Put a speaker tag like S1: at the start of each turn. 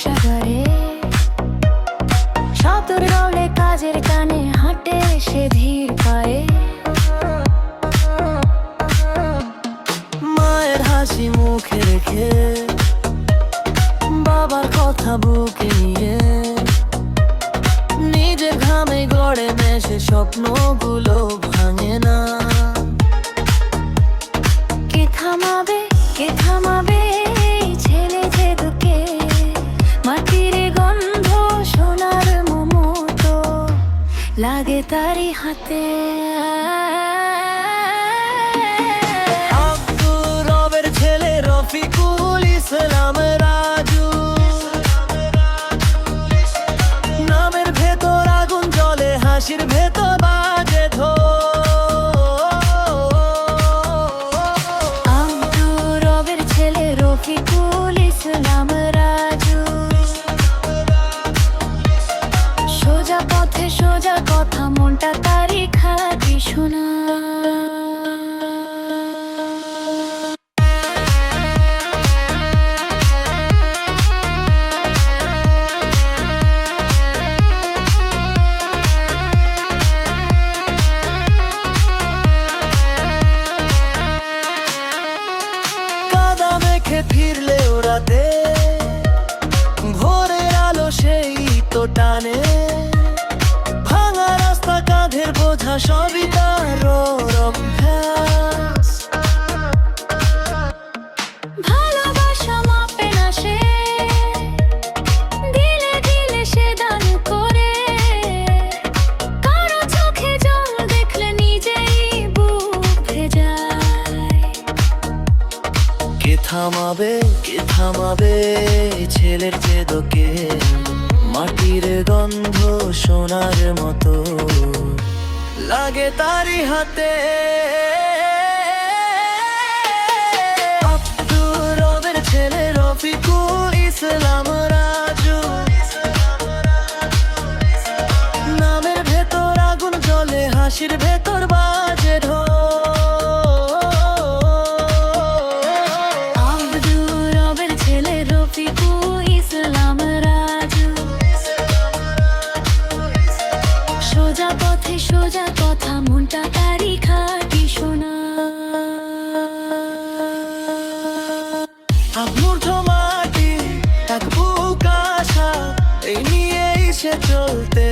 S1: সাগরে শব্দের রলে কাজের কানে হাঁটে সে ধীর পায়ে।
S2: মায়ের হাসি মুখে রেখে বাবার কথা বুকে নিয়ে নিজের ঘামে গড়ে মেশে স্বপ্নগুলো ভাঙে না।
S1: কে থামাবে, কে থামাবে এই ছেলে যেদুকে, মাটির গন্ধ সোনার মমতো লাগে তারি হাতে।
S2: আব্দুর রবের ছেলে রফিকুল ইসলাম রাজু, নামের ভেতর আগুন জ্বলে, হাসির ভেতর বাজে
S1: আব্দুর রবের ছেলে রফিকুল ইসলাম রাজু, সোজা পথে সোজা কথা, মনটা তারি খাঁটি শোনা।
S2: ফিরলে ওরাতে ভোরের আলো সেই তো টানে, ভাঙা রাস্তা কাঁধের বোঝা সবই তার অভ্যাস।
S1: ভালোবাসা মাপে না সে, দিলে দিলে সে দান করে, কারো চোখে জল দেখলে নিজেই বুক ভেজায়।
S2: কে থামাবে, কে থামাবে ছেলের জেদকে, মাটির গন্ধ সোনার মতো লাগে তারি হাতে। আব্দুর রবের ছেলে রফিকুল ইসলাম রাজু, নামের ভেতর আগুন জ্বলে, হাসির ভেতর বাজে ঢোল।
S1: সোজা পথে সোজা কথা, মনটা তারি খাঁটি শোনা।
S2: আমূর্ত মাটি এক বুক আশা, এই নিয়েই সে চলতে